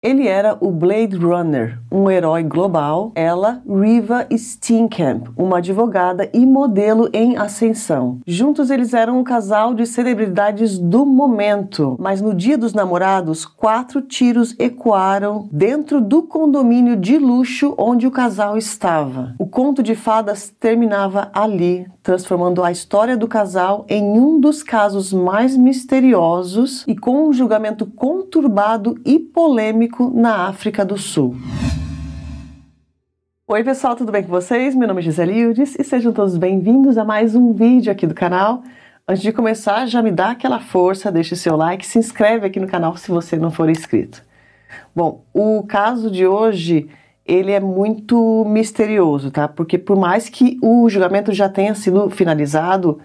Ele era o Blade Runner, um herói global. Ela, Riva Steenkamp, uma advogada e modelo em ascensão. Juntos eles eram um casal de celebridades do momento. Mas no dia dos namorados, 4 tiros ecoaram dentro do condomínio de luxo onde o casal estava. O conto de fadas terminava ali, transformando a história do casal em um dos casos mais misteriosos e com um julgamento conturbado e polêmico na África do Sul. Oi pessoal, tudo bem com vocês? Meu nome é Gisele Ildes e sejam todos bem-vindos a mais um vídeo aqui do canal. Antes de começar, já me dá aquela força, deixa o seu like, se inscreve aqui no canal se você não for inscrito. Bom, o caso de hoje, ele é muito misterioso, tá? Porque por mais que o julgamento já tenha sido finalizado,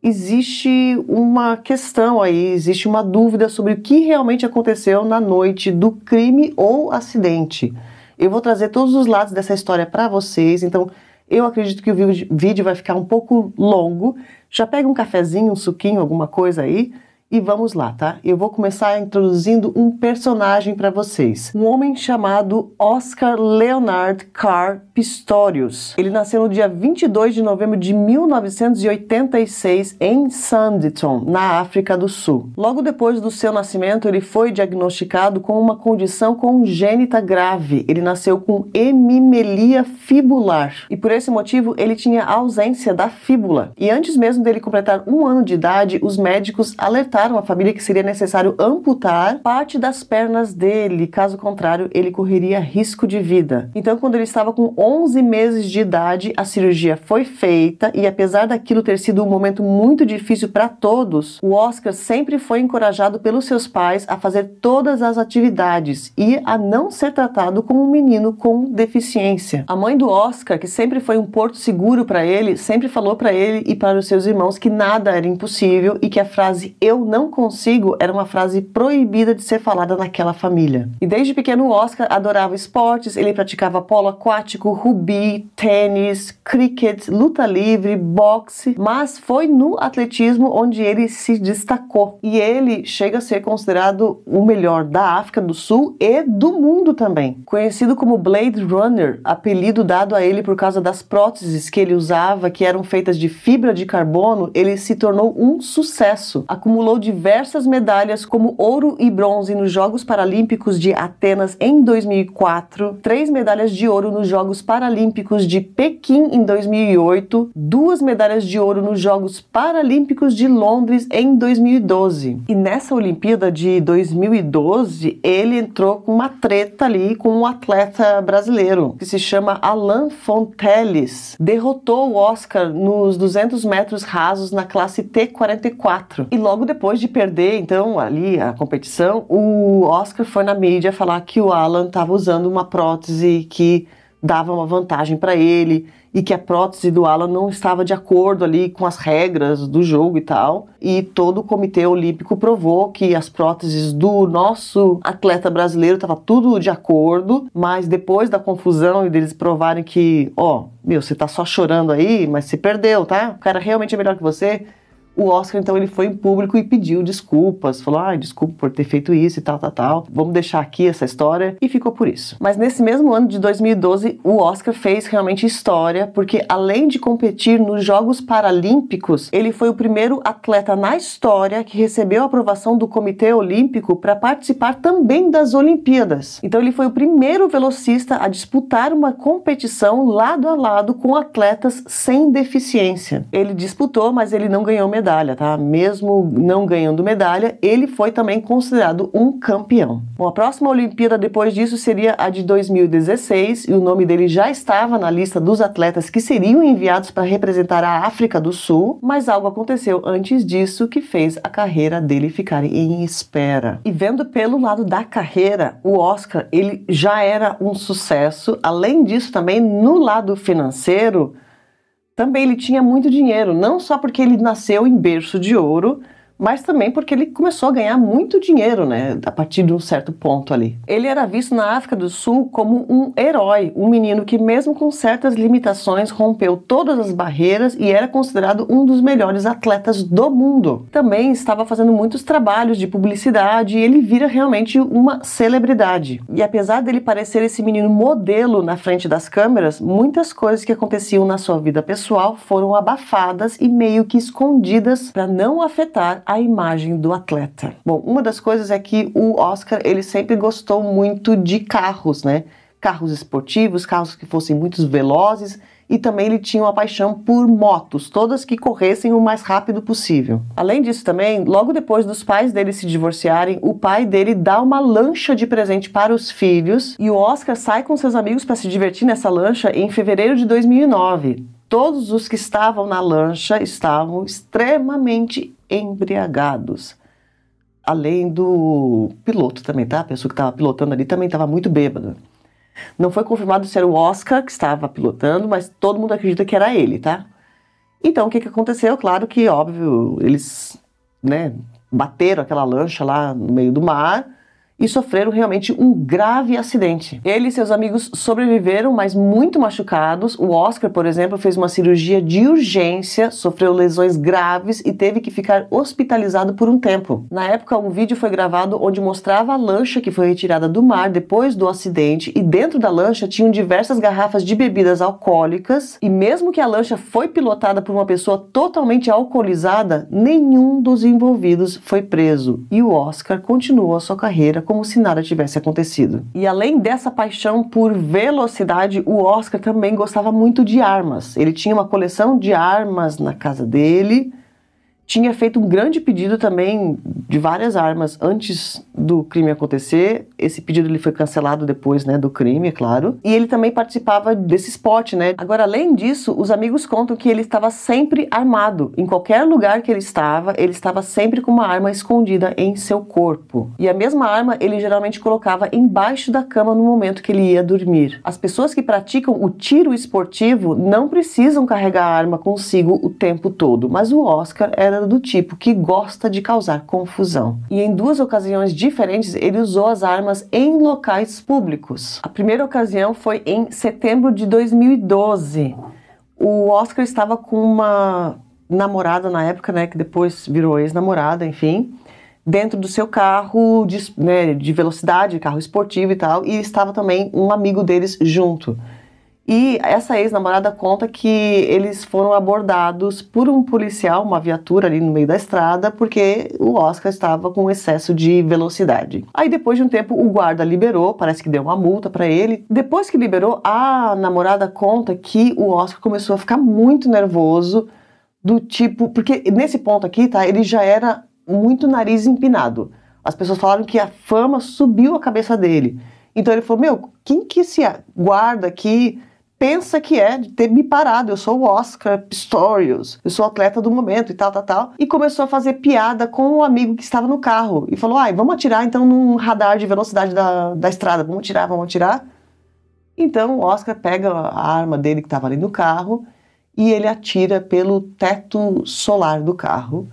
existe uma questão aí, existe uma dúvida sobre o que realmente aconteceu na noite do crime ou acidente. Eu vou trazer todos os lados dessa história para vocês, então eu acredito que o vídeo vai ficar um pouco longo. Já pega um cafezinho, um suquinho, alguma coisa aí e vamos lá, tá? Eu vou começar introduzindo um personagem para vocês. Um homem chamado Oscar Leonard Carr Pistorius. Ele nasceu no dia 22 de novembro de 1986 em Sanditon, na África do Sul. Logo depois do seu nascimento, ele foi diagnosticado com uma condição congênita grave. Ele nasceu com hemimelia fibular e por esse motivo ele tinha ausência da fíbula. E antes mesmo dele completar 1 ano de idade, os médicos alertaram a família que seria necessário amputar parte das pernas dele, caso contrário ele correria risco de vida. Então, quando ele estava com 11 meses de idade, a cirurgia foi feita e apesar daquilo ter sido um momento muito difícil para todos, o Oscar sempre foi encorajado pelos seus pais a fazer todas as atividades e a não ser tratado como um menino com deficiência. A mãe do Oscar, que sempre foi um porto seguro para ele, sempre falou para ele e para os seus irmãos que nada era impossível e que a frase "eu não consigo" era uma frase proibida de ser falada naquela família. E desde pequeno o Oscar adorava esportes, ele praticava polo aquático, rugby, tênis, cricket, luta livre, boxe, mas foi no atletismo onde ele se destacou. E ele chega a ser considerado o melhor da África do Sul e do mundo também. Conhecido como Blade Runner, apelido dado a ele por causa das próteses que ele usava, que eram feitas de fibra de carbono, ele se tornou um sucesso. Acumulou diversas medalhas como ouro e bronze nos Jogos Paralímpicos de Atenas em 2004, 3 medalhas de ouro nos Jogos Paralímpicos de Pequim em 2008, 2 medalhas de ouro nos Jogos Paralímpicos de Londres em 2012. E nessa Olimpíada de 2012, ele entrou com uma treta ali com um atleta brasileiro, que se chama Alain Fonteles. Derrotou o Oscar nos 200 metros rasos na classe T44. E logo depois de perder, então, ali a competição, o Oscar foi na mídia falar que o Alan estava usando uma prótese que dava uma vantagem para ele e que a prótese do Alan não estava de acordo ali com as regras do jogo e tal. E todo o Comitê Olímpico provou que as próteses do nosso atleta brasileiro estava tudo de acordo, mas depois da confusão e deles provarem que, você tá só chorando aí, mas você perdeu, tá? O cara realmente é melhor que você. O Oscar, então, ele foi em público e pediu desculpas, falou, desculpa por ter feito isso e tal, vamos deixar aqui essa história, e ficou por isso. Mas nesse mesmo ano de 2012, o Oscar fez realmente história, porque além de competir nos Jogos Paralímpicos, ele foi o primeiro atleta na história que recebeu a aprovação do Comitê Olímpico para participar também das Olimpíadas. Então ele foi o primeiro velocista a disputar uma competição lado a lado com atletas sem deficiência. Ele disputou, mas ele não ganhou medalha. Tá? Mesmo não ganhando medalha, ele foi também considerado um campeão. Bom, a próxima Olimpíada depois disso seria a de 2016 e o nome dele já estava na lista dos atletas que seriam enviados para representar a África do Sul, mas algo aconteceu antes disso que fez a carreira dele ficar em espera. E vendo pelo lado da carreira, o Oscar, ele já era um sucesso. Além disso, também no lado financeiro, também ele tinha muito dinheiro, não só porque ele nasceu em berço de ouro, mas também porque ele começou a ganhar muito dinheiro, né, a partir de um certo ponto ali. Ele era visto na África do Sul como um herói, um menino que mesmo com certas limitações rompeu todas as barreiras e era considerado um dos melhores atletas do mundo. Também estava fazendo muitos trabalhos de publicidade e ele vira realmente uma celebridade. E apesar dele parecer esse menino modelo na frente das câmeras, muitas coisas que aconteciam na sua vida pessoal foram abafadas e meio que escondidas para não afetar a imagem do atleta. Bom, uma das coisas é que o Oscar, ele sempre gostou muito de carros, né? Carros esportivos, carros que fossem muito velozes, e também ele tinha uma paixão por motos, todas que corressem o mais rápido possível. Além disso também, logo depois dos pais dele se divorciarem, o pai dele dá uma lancha de presente para os filhos, e o Oscar sai com seus amigos para se divertir nessa lancha em fevereiro de 2009. Todos os que estavam na lancha estavam extremamente embriagados. Além do piloto também, tá? A pessoa que estava pilotando ali também estava muito bêbada. Não foi confirmado ser o Oscar que estava pilotando, mas todo mundo acredita que era ele, tá? Então, o que aconteceu? Claro que, óbvio, eles, né, bateram aquela lancha lá no meio do mar e sofreram realmente um grave acidente. Ele e seus amigos sobreviveram, mas muito machucados. O Oscar, por exemplo, fez uma cirurgia de urgência, sofreu lesões graves e teve que ficar hospitalizado por um tempo. Na época, um vídeo foi gravado onde mostrava a lancha que foi retirada do mar depois do acidente e dentro da lancha tinham diversas garrafas de bebidas alcoólicas e mesmo que a lancha foi pilotada por uma pessoa totalmente alcoolizada, nenhum dos envolvidos foi preso e o Oscar continuou a sua carreira como se nada tivesse acontecido. E além dessa paixão por velocidade, o Oscar também gostava muito de armas. Ele tinha uma coleção de armas na casa dele, tinha feito um grande pedido também de várias armas antes do crime acontecer. Esse pedido ele foi cancelado depois, né, do crime, é claro. E ele também participava desse esporte, né? Agora, além disso, os amigos contam que ele estava sempre armado. Em qualquer lugar que ele estava sempre com uma arma escondida em seu corpo. E a mesma arma ele geralmente colocava embaixo da cama no momento que ele ia dormir. As pessoas que praticam o tiro esportivo não precisam carregar a arma consigo o tempo todo, mas o Oscar era do tipo que gosta de causar confusão. E em duas ocasiões diferentes, ele usou as armas em locais públicos. A primeira ocasião foi em setembro de 2012. O Oscar estava com uma namorada na época, né, que depois virou ex-namorada, enfim, dentro do seu carro de velocidade, carro esportivo e tal, e estava também um amigo deles junto. E essa ex-namorada conta que eles foram abordados por um policial, uma viatura ali no meio da estrada, porque o Oscar estava com excesso de velocidade. Aí depois de um tempo o guarda liberou, parece que deu uma multa para ele. Depois que liberou, a namorada conta que o Oscar começou a ficar muito nervoso, do tipo, porque nesse ponto aqui, tá, ele já era muito nariz empinado. As pessoas falaram que a fama subiu a cabeça dele. Então ele falou, meu, quem que esse guarda aqui pensa que é de ter me parado? Eu sou o Oscar Pistorius, eu sou atleta do momento e tal. E começou a fazer piada com um amigo que estava no carro e falou, vamos atirar então num radar de velocidade da estrada, vamos atirar. Então o Oscar pega a arma dele que estava ali no carro e ele atira pelo teto solar do carro.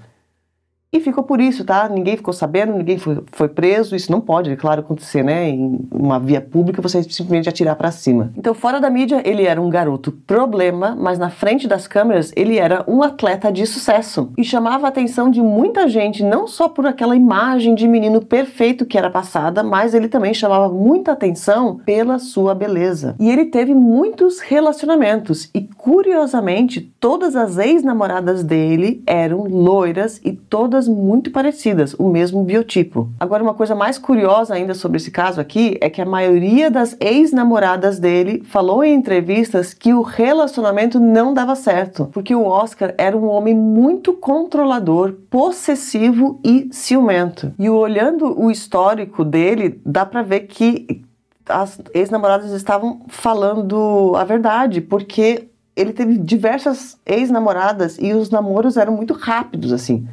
E ficou por isso, tá? Ninguém ficou sabendo, ninguém foi preso. Isso não pode, é claro, acontecer, né? Em uma via pública, você simplesmente atirar pra cima. Então, fora da mídia, ele era um garoto problema, mas na frente das câmeras, ele era um atleta de sucesso. E chamava a atenção de muita gente, não só por aquela imagem de menino perfeito que era passada, mas ele também chamava muita atenção pela sua beleza. E ele teve muitos relacionamentos. E, curiosamente, todas as ex-namoradas dele eram loiras e todas muito parecidas, o mesmo biotipo. Agora, uma coisa mais curiosa ainda sobre esse caso aqui é que a maioria das ex-namoradas dele falou em entrevistas que o relacionamento não dava certo, porque o Oscar era um homem muito controlador, possessivo e ciumento. E olhando o histórico dele, dá pra ver que as ex-namoradas estavam falando a verdade, porque ele teve diversas ex-namoradas e os namoros eram muito rápidos, assim.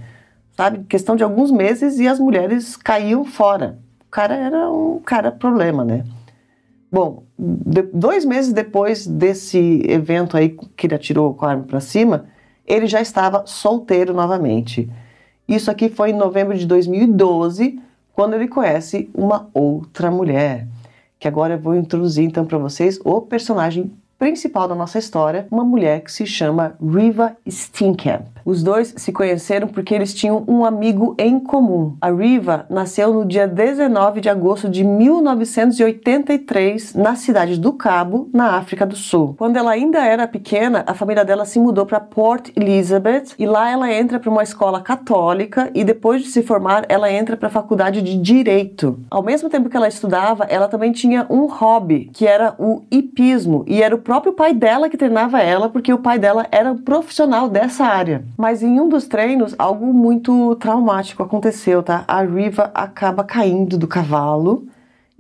Sabe, questão de alguns meses e as mulheres caíam fora. O cara era um cara problema, né? Bom, 2 meses depois desse evento aí que ele atirou com a arma pra cima, ele já estava solteiro novamente. Isso aqui foi em novembro de 2012, quando ele conhece uma outra mulher, que agora eu vou introduzir então para vocês o personagem principal da nossa história, uma mulher que se chama Riva Steenkamp. Os dois se conheceram porque eles tinham um amigo em comum. A Riva nasceu no dia 19 de agosto de 1983 na cidade do Cabo, na África do Sul. Quando ela ainda era pequena, a família dela se mudou para Port Elizabeth e lá ela entra para uma escola católica e depois de se formar, ela entra para a faculdade de Direito. Ao mesmo tempo que ela estudava, ela também tinha um hobby, que era o hipismo, e era o próprio pai dela que treinava ela, porque o pai dela era um profissional dessa área. Mas em um dos treinos, algo muito traumático aconteceu, tá? A Riva acaba caindo do cavalo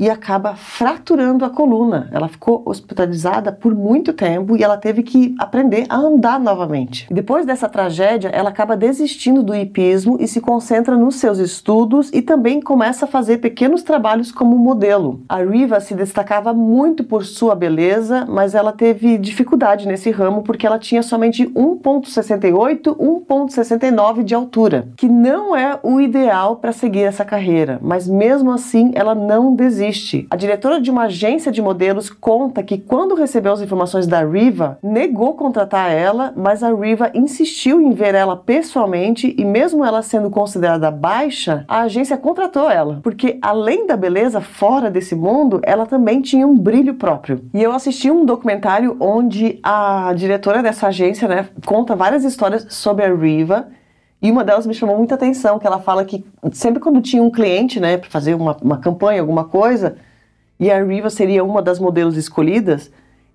e acaba fraturando a coluna. Ela ficou hospitalizada por muito tempo e ela teve que aprender a andar novamente. Depois dessa tragédia, ela acaba desistindo do hipismo e se concentra nos seus estudos e também começa a fazer pequenos trabalhos como modelo. A Riva se destacava muito por sua beleza, mas ela teve dificuldade nesse ramo porque ela tinha somente 1,68, 1,69 de altura, que não é o ideal para seguir essa carreira, mas mesmo assim ela não desiste. A diretora de uma agência de modelos conta que quando recebeu as informações da Riva, negou contratar ela, mas a Riva insistiu em ver ela pessoalmente e mesmo ela sendo considerada baixa, a agência contratou ela, porque além da beleza fora desse mundo, ela também tinha um brilho próprio. E eu assisti um documentário onde a diretora dessa agência, né, conta várias histórias sobre a Riva. E uma delas me chamou muita atenção, que ela fala que sempre quando tinha um cliente, né, para fazer uma campanha, alguma coisa, e a Riva seria uma das modelos escolhidas,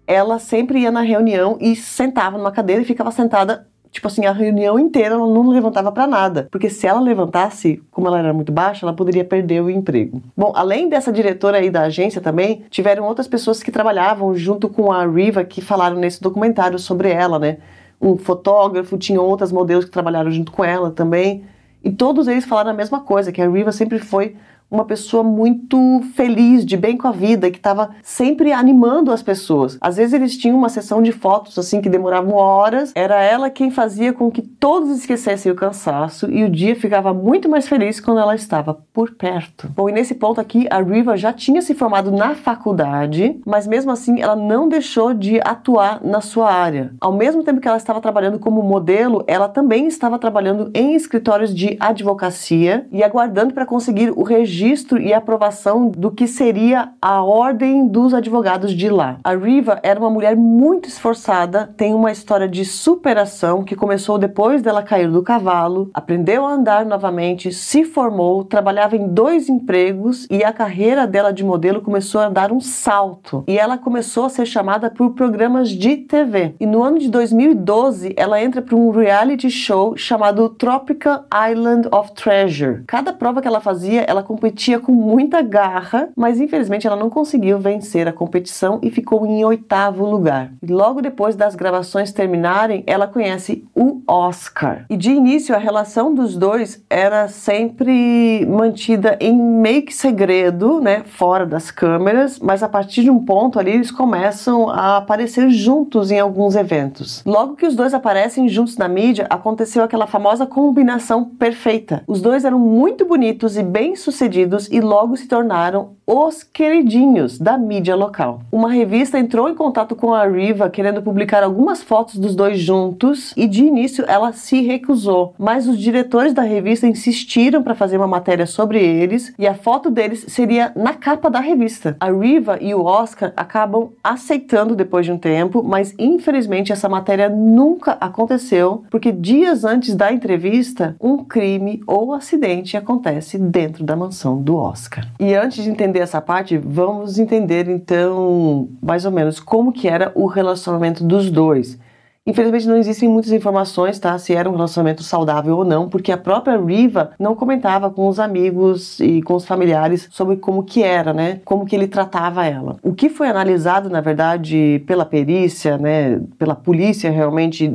ela sempre ia na reunião e sentava numa cadeira e ficava sentada, tipo assim, a reunião inteira, ela não levantava para nada. Porque se ela levantasse, como ela era muito baixa, ela poderia perder o emprego. Bom, além dessa diretora aí da agência também, tiveram outras pessoas que trabalhavam junto com a Riva que falaram nesse documentário sobre ela, né? Um fotógrafo, tinham outras modelos que trabalharam junto com ela também, e todos eles falaram a mesma coisa, que a Riva sempre foi uma pessoa muito feliz, de bem com a vida, que estava sempre animando as pessoas. Às vezes eles tinham uma sessão de fotos assim que demoravam horas, era ela quem fazia com que todos esquecessem o cansaço e o dia ficava muito mais feliz quando ela estava por perto. Bom, e nesse ponto aqui, a Riva já tinha se formado na faculdade, mas mesmo assim ela não deixou de atuar na sua área. Ao mesmo tempo que ela estava trabalhando como modelo, ela também estava trabalhando em escritórios de advocacia e aguardando para conseguir o registro e aprovação do que seria a ordem dos advogados de lá. A Riva era uma mulher muito esforçada, tem uma história de superação que começou depois dela cair do cavalo, aprendeu a andar novamente, se formou, trabalhava em 2 empregos e a carreira dela de modelo começou a dar um salto. E ela começou a ser chamada por programas de TV. E no ano de 2012, ela entra para um reality show chamado Tropical Island of Treasure. Cada prova que ela fazia, ela competia com muita garra, mas infelizmente ela não conseguiu vencer a competição e ficou em 8º lugar. E logo depois das gravações terminarem, ela conhece o Oscar. E de início a relação dos dois era sempre mantida em meio que segredo, né, fora das câmeras, mas a partir de um ponto ali eles começam a aparecer juntos em alguns eventos. Logo que os dois aparecem juntos na mídia, aconteceu aquela famosa combinação perfeita. Os dois eram muito bonitos e bem-sucedidos e logo se tornaram os queridinhos da mídia local. Uma revista entrou em contato com a Riva querendo publicar algumas fotos dos dois juntos e de início ela se recusou, mas os diretores da revista insistiram para fazer uma matéria sobre eles e a foto deles seria na capa da revista. A Riva e o Oscar acabam aceitando depois de um tempo, mas infelizmente essa matéria nunca aconteceu porque dias antes da entrevista um crime ou acidente acontece dentro da mansão do Oscar. E antes de entender essa parte, vamos entender então mais ou menos como que era o relacionamento dos dois. Infelizmente não existem muitas informações, tá, se era um relacionamento saudável ou não, porque a própria Riva não comentava com os amigos e com os familiares sobre como que era, né, como que ele tratava ela. O que foi analisado, na verdade, pela perícia, né, pela polícia realmente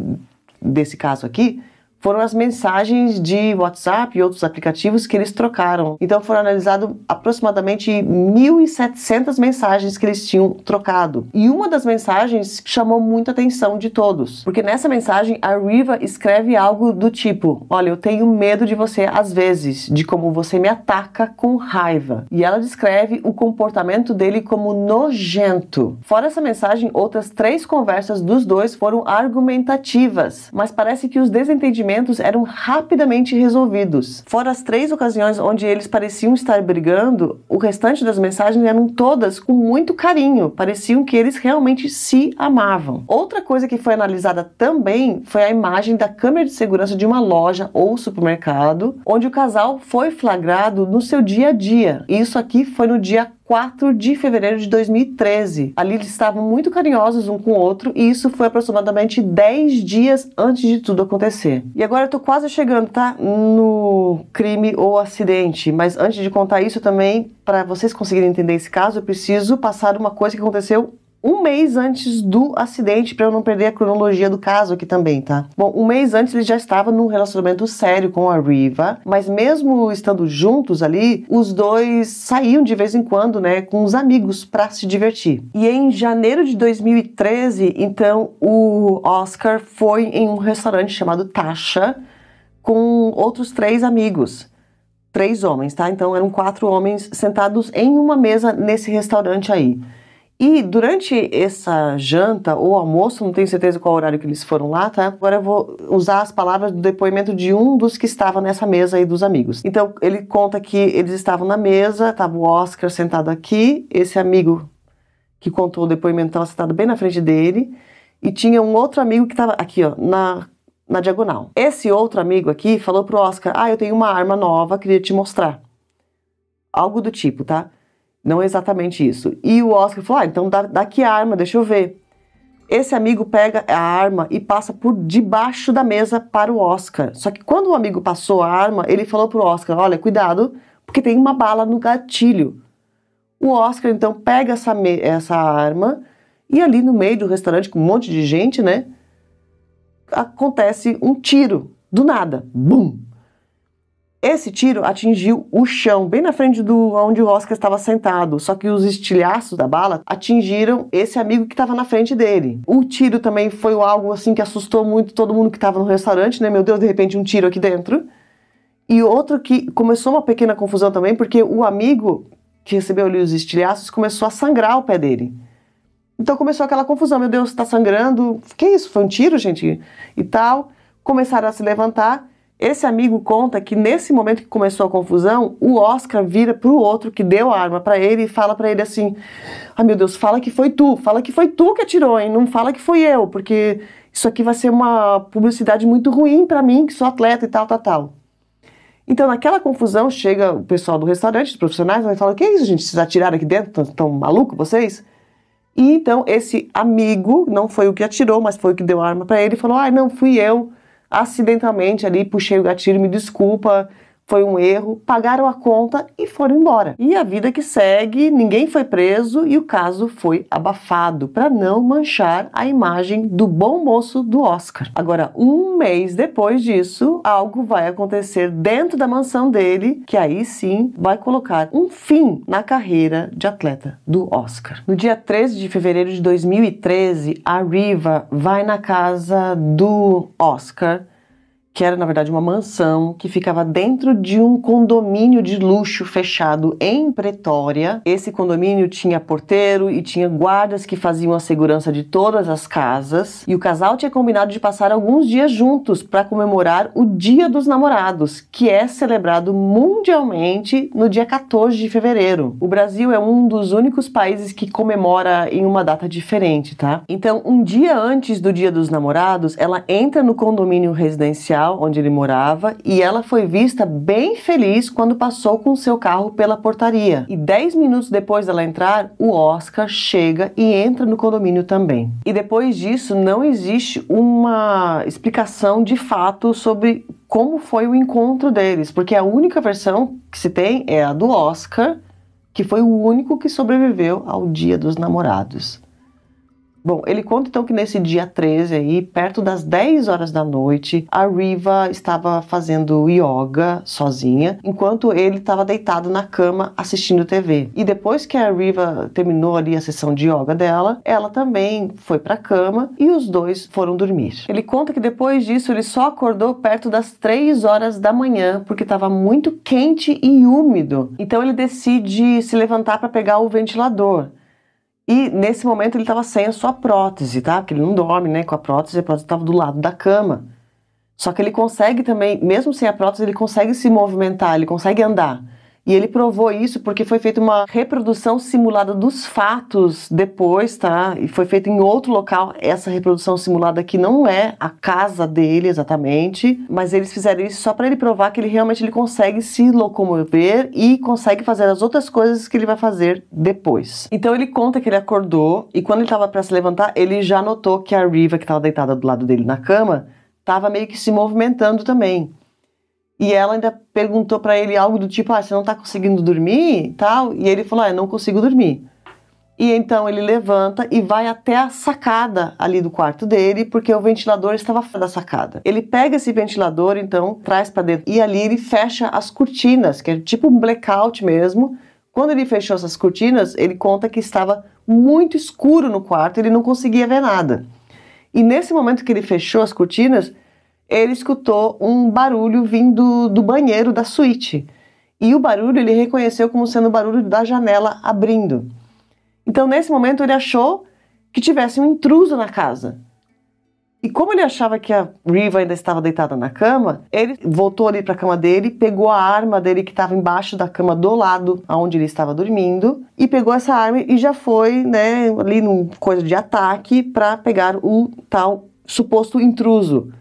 desse caso aqui, foram as mensagens de WhatsApp e outros aplicativos que eles trocaram. Então foram analisadas aproximadamente 1.700 mensagens que eles tinham trocado. E uma das mensagens chamou muita atenção de todos, porque nessa mensagem a Riva escreve algo do tipo: olha, eu tenho medo de você às vezes, de como você me ataca com raiva. E ela descreve o comportamento dele como nojento. Fora essa mensagem, outras 3 conversas dos dois foram argumentativas, mas parece que os desentendimentos eram rapidamente resolvidos. Fora as 3 ocasiões onde eles pareciam estar brigando, o restante das mensagens eram todas com muito carinho, pareciam que eles realmente se amavam. Outra coisa que foi analisada também foi a imagem da câmera de segurança de uma loja ou supermercado, onde o casal foi flagrado no seu dia a dia. E isso aqui foi no dia 4 de fevereiro de 2013. Ali eles estavam muito carinhosos um com o outro e isso foi aproximadamente 10 dias antes de tudo acontecer. E agora eu tô quase chegando, tá? No crime ou acidente, mas antes de contar isso também, para vocês conseguirem entender esse caso, eu preciso passar uma coisa que aconteceu um mês antes do acidente, para eu não perder a cronologia do caso aqui também, tá? Bom, um mês antes ele já estava num relacionamento sério com a Riva, mas mesmo estando juntos ali, os dois saíam de vez em quando, né, com os amigos para se divertir. E em janeiro de 2013, então, o Oscar foi em um restaurante chamado Tasha com outros 3 amigos. 3 homens, tá? Então eram 4 homens sentados em uma mesa nesse restaurante aí. E durante essa janta ou almoço, não tenho certeza qual horário que eles foram lá, tá? Agora eu vou usar as palavras do depoimento de um dos que estava nessa mesa aí dos amigos. Então, ele conta que eles estavam na mesa, tava o Oscar sentado aqui, esse amigo que contou o depoimento estava sentado bem na frente dele, e tinha um outro amigo que estava aqui, ó, na diagonal. Esse outro amigo aqui falou pro Oscar: eu tenho uma arma nova, queria te mostrar. Algo do tipo, tá? Não é exatamente isso. E o Oscar falou: então dá aqui a arma, deixa eu ver. Esse amigo pega a arma e passa por debaixo da mesa para o Oscar. Só que quando o amigo passou a arma, ele falou pro Oscar: olha, cuidado, porque tem uma bala no gatilho. O Oscar, então, pega essa arma e ali no meio do restaurante, com um monte de gente, né, acontece um tiro, do nada. Bum! Esse tiro atingiu o chão, bem na frente onde o Oscar estava sentado, só que os estilhaços da bala atingiram esse amigo que estava na frente dele. O tiro também foi algo assim que assustou muito todo mundo que estava no restaurante, né? Meu Deus, de repente um tiro aqui dentro. E outro que começou uma pequena confusão também, porque o amigo que recebeu ali os estilhaços começou a sangrar o pé dele. Então começou aquela confusão: meu Deus, está sangrando, que isso? Foi um tiro, gente? E tal. Começaram a se levantar. Esse amigo conta que nesse momento que começou a confusão, o Oscar vira pro outro que deu a arma para ele e fala para ele assim: meu Deus, fala que foi tu que atirou, hein? Não fala que fui eu, porque isso aqui vai ser uma publicidade muito ruim para mim, que sou atleta e tal. Então naquela confusão chega o pessoal do restaurante, os profissionais, e falam: que é isso, gente? Vocês atiraram aqui dentro? Tão malucos vocês? E então esse amigo, não foi o que atirou, mas foi o que deu a arma para ele, e falou: não fui eu. Acidentalmente ali, puxei o gatilho, me desculpa, foi um erro, pagaram a conta e foram embora. E a vida que segue, ninguém foi preso e o caso foi abafado para não manchar a imagem do bom moço do Oscar. Agora, um mês depois disso, algo vai acontecer dentro da mansão dele, que aí sim vai colocar um fim na carreira de atleta do Oscar. No dia 13 de fevereiro de 2013, a Riva vai na casa do Oscar, que era na verdade uma mansão que ficava dentro de um condomínio de luxo fechado em Pretória. Esse condomínio tinha porteiro e tinha guardas que faziam a segurança de todas as casas, e o casal tinha combinado de passar alguns dias juntos para comemorar o Dia dos Namorados, que é celebrado mundialmente no dia 14 de fevereiro. O Brasil é um dos únicos países que comemora em uma data diferente, tá? Então, um dia antes do Dia dos Namorados, ela entra no condomínio residencial onde ele morava e ela foi vista bem feliz quando passou com seu carro pela portaria. E 10 minutos depois dela entrar, o Oscar chega e entra no condomínio também. E depois disso, não existe uma explicação de fato sobre como foi o encontro deles, porque a única versão que se tem é a do Oscar, que foi o único que sobreviveu ao Dia dos Namorados. Bom, ele conta então que nesse dia 13 aí, perto das 10 horas da noite, a Riva estava fazendo yoga sozinha, enquanto ele estava deitado na cama assistindo TV. E depois que a Riva terminou ali a sessão de yoga dela, ela também foi para a cama e os dois foram dormir. Ele conta que depois disso ele só acordou perto das 3 horas da manhã, porque estava muito quente e úmido. Então ele decide se levantar para pegar o ventilador. E nesse momento ele estava sem a sua prótese, tá? Porque ele não dorme, né, com a prótese estava do lado da cama. Só que ele consegue também, mesmo sem a prótese, ele consegue se movimentar, ele consegue andar. E ele provou isso porque foi feita uma reprodução simulada dos fatos depois, tá? E foi feita em outro local, essa reprodução simulada que não é a casa dele exatamente, mas eles fizeram isso só para ele provar que ele realmente consegue se locomover e consegue fazer as outras coisas que ele vai fazer depois. Então ele conta que ele acordou e quando ele estava para se levantar, ele já notou que a Riva, que estava deitada do lado dele na cama, estava meio que se movimentando também. E ela ainda perguntou pra ele algo do tipo, você não tá conseguindo dormir e tal? E ele falou, eu não consigo dormir. E então ele levanta e vai até a sacada ali do quarto dele, porque o ventilador estava fora da sacada. Ele pega esse ventilador, então, traz pra dentro. E ali ele fecha as cortinas, que é tipo um blackout mesmo. Quando ele fechou essas cortinas, ele conta que estava muito escuro no quarto, ele não conseguia ver nada. E nesse momento que ele fechou as cortinas, ele escutou um barulho vindo do banheiro da suíte. E o barulho ele reconheceu como sendo o barulho da janela abrindo. Então, nesse momento, ele achou que tivesse um intruso na casa. E como ele achava que a Riva ainda estava deitada na cama, ele voltou ali para a cama dele, pegou a arma dele que estava embaixo da cama do lado onde ele estava dormindo, e pegou essa arma e já foi, né, ali num coisa de ataque para pegar o tal suposto intruso.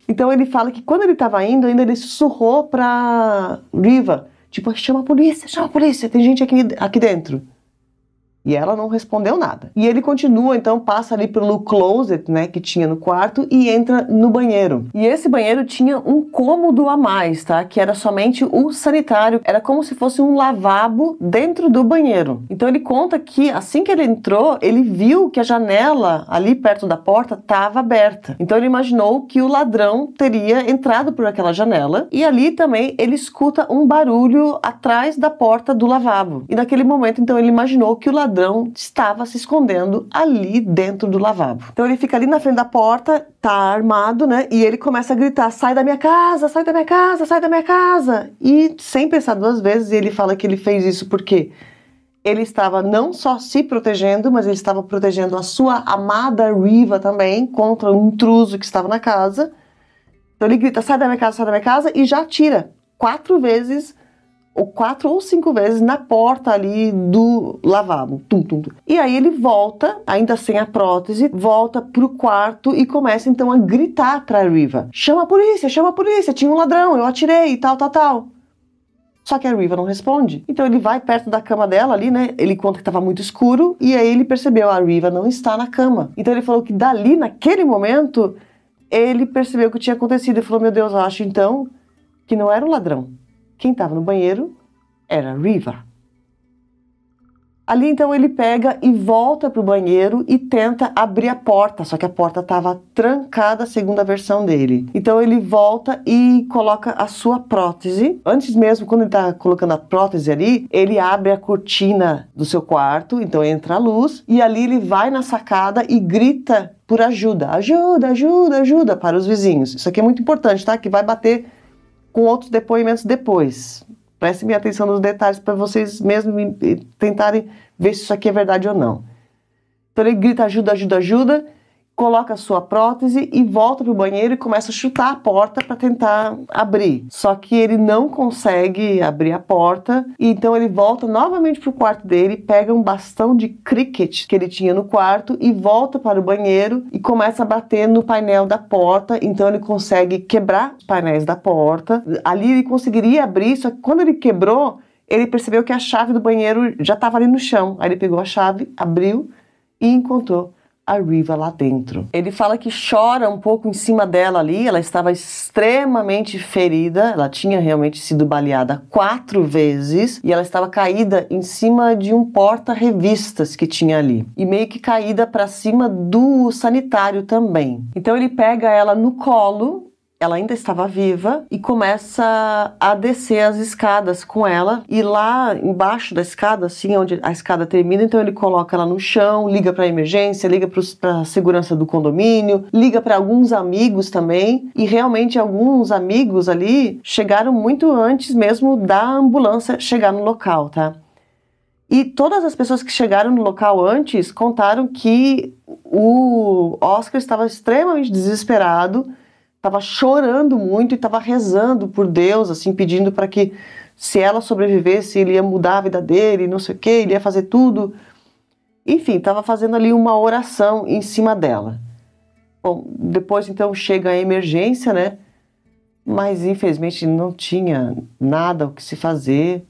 Então ele fala que quando ele estava indo, ainda ele sussurrou pra Riva, tipo, chama a polícia, tem gente aqui dentro. E ela não respondeu nada. E ele continua, então, passa ali pelo closet, né, que tinha no quarto e entra no banheiro. E esse banheiro tinha um cômodo a mais, tá? Que era somente o sanitário. Era como se fosse um lavabo dentro do banheiro. Então ele conta que assim que ele entrou, ele viu que a janela ali perto da porta estava aberta. Então ele imaginou que o ladrão teria entrado por aquela janela. E ali também ele escuta um barulho atrás da porta do lavabo. E naquele momento, então, ele imaginou que o ladrão estava se escondendo ali dentro do lavabo. Então ele fica ali na frente da porta, tá armado, né? E ele começa a gritar, sai da minha casa, sai da minha casa, sai da minha casa. E sem pensar duas vezes, ele fala que ele fez isso porque ele estava não só se protegendo, mas ele estava protegendo a sua amada Riva também contra um intruso que estava na casa. Então ele grita, sai da minha casa, e já atira 4 vezes ou 4 ou 5 vezes na porta ali do lavabo. Tum, tum, tum. E aí ele volta, ainda sem a prótese, volta pro quarto e começa então a gritar pra Riva. Chama a polícia, tinha um ladrão, eu atirei e tal. Só que a Riva não responde. Então ele vai perto da cama dela ali, né? Ele conta que estava muito escuro e aí ele percebeu, a Riva não está na cama. Então ele falou que dali, naquele momento, ele percebeu o que tinha acontecido e falou, meu Deus, eu acho então que não era um ladrão. Quem estava no banheiro era a Riva. Ali então ele pega e volta para o banheiro e tenta abrir a porta, só que a porta estava trancada, segundo a versão dele. Então ele volta e coloca a sua prótese. Antes mesmo, quando ele está colocando a prótese ali, ele abre a cortina do seu quarto, então entra a luz, e ali ele vai na sacada e grita por ajuda. Ajuda para os vizinhos. Isso aqui é muito importante, tá? Que vai bater com outros depoimentos depois. Prestem atenção nos detalhes para vocês mesmos tentarem ver se isso aqui é verdade ou não. Então ele grita ajuda, coloca a sua prótese e volta para o banheiro e começa a chutar a porta para tentar abrir. Só que ele não consegue abrir a porta, e então ele volta novamente para o quarto dele, pega um bastão de cricket que ele tinha no quarto e volta para o banheiro e começa a bater no painel da porta. Então ele consegue quebrar os painéis da porta. Ali ele conseguiria abrir, só que quando ele quebrou, ele percebeu que a chave do banheiro já estava ali no chão. Aí ele pegou a chave, abriu e encontrou a Riva lá dentro. Ele fala que chora um pouco em cima dela ali, ela estava extremamente ferida, ela tinha realmente sido baleada 4 vezes e ela estava caída em cima de um porta-revistas que tinha ali e meio que caída para cima do sanitário também. Então ele pega ela no colo, ela ainda estava viva, e começa a descer as escadas com ela, e lá embaixo da escada, assim, onde a escada termina, então ele coloca ela no chão, liga para a emergência, liga para a segurança do condomínio, liga para alguns amigos também, e realmente alguns amigos ali chegaram muito antes mesmo da ambulância chegar no local, tá? E todas as pessoas que chegaram no local antes contaram que o Oscar estava extremamente desesperado, estava chorando muito e estava rezando por Deus, assim, pedindo para que, se ela sobrevivesse, ele ia mudar a vida dele, não sei o que, ele ia fazer tudo. Enfim, estava fazendo ali uma oração em cima dela. Bom, depois então chega a emergência, né? Mas infelizmente não tinha nada o que se fazer.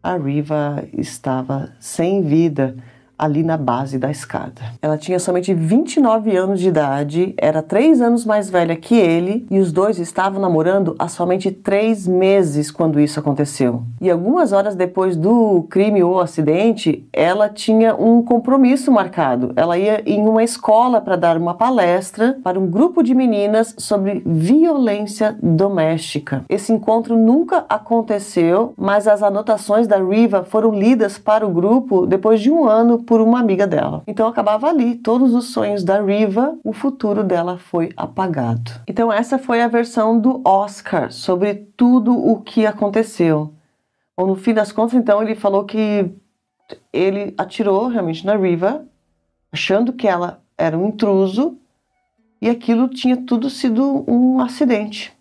A Riva estava sem vida ali na base da escada. Ela tinha somente 29 anos de idade, era 3 anos mais velha que ele, e os dois estavam namorando há somente 3 meses quando isso aconteceu. E algumas horas depois do crime ou acidente, ela tinha um compromisso marcado. Ela ia em uma escola para dar uma palestra para um grupo de meninas sobre violência doméstica. Esse encontro nunca aconteceu, mas as anotações da Riva foram lidas para o grupo depois de 1 ano por uma amiga dela. Então acabava ali todos os sonhos da Riva, o futuro dela foi apagado. Então essa foi a versão do Oscar sobre tudo o que aconteceu. Bom, no fim das contas, então, ele falou que ele atirou realmente na Riva, achando que ela era um intruso, e aquilo tinha tudo sido um acidente.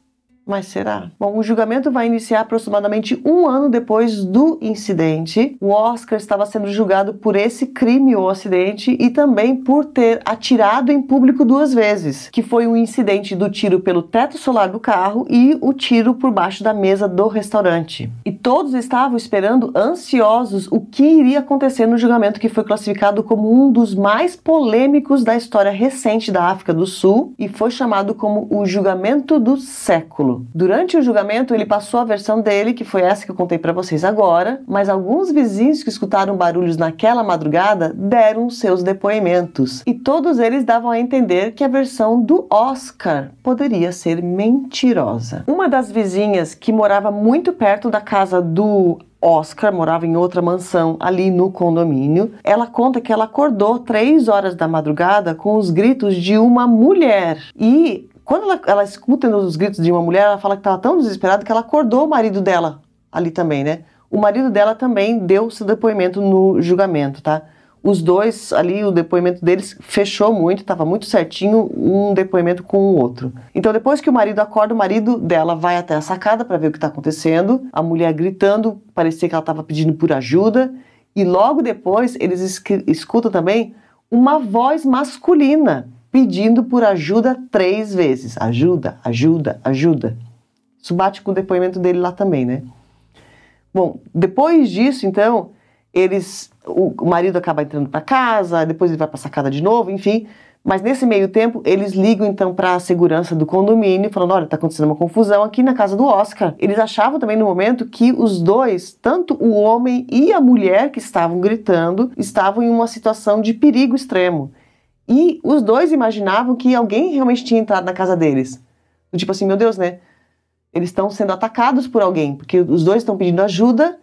Mas será? Bom, o julgamento vai iniciar aproximadamente 1 ano depois do incidente. O Oscar estava sendo julgado por esse crime ou acidente e também por ter atirado em público 2 vezes, que foi o incidente do tiro pelo teto solar do carro e o tiro por baixo da mesa do restaurante. E todos estavam esperando ansiosos o que iria acontecer no julgamento, que foi classificado como um dos mais polêmicos da história recente da África do Sul e foi chamado como o julgamento do século. Durante o julgamento, ele passou a versão dele, que foi essa que eu contei para vocês agora, mas alguns vizinhos que escutaram barulhos naquela madrugada deram seus depoimentos. E todos eles davam a entender que a versão do Oscar poderia ser mentirosa. Uma das vizinhas, que morava muito perto da casa do Oscar, morava em outra mansão ali no condomínio, ela conta que ela acordou 3 horas da madrugada com os gritos de uma mulher. E quando ela escuta os gritos de uma mulher, ela fala que estava tão desesperada que ela acordou o marido dela ali também, né? O marido dela também deu seu depoimento no julgamento, tá? Os dois ali, o depoimento deles fechou muito, estava muito certinho um depoimento com o outro. Então depois que o marido acorda, o marido dela vai até a sacada para ver o que está acontecendo, a mulher gritando, parecia que ela estava pedindo por ajuda, e logo depois eles escutam também uma voz masculina pedindo por ajuda 3 vezes. Ajuda, ajuda, ajuda. Isso bate com o depoimento dele lá também, né? Bom, depois disso, então, o marido acaba entrando para casa, depois ele vai para a sacada de novo, enfim. Mas nesse meio tempo, eles ligam então para a segurança do condomínio, falando, olha, tá acontecendo uma confusão aqui na casa do Oscar. Eles achavam também no momento que os dois, tanto o homem e a mulher que estavam gritando, estavam em uma situação de perigo extremo. E os dois imaginavam que alguém realmente tinha entrado na casa deles. Tipo assim, meu Deus, né? Eles estão sendo atacados por alguém, porque os dois estão pedindo ajuda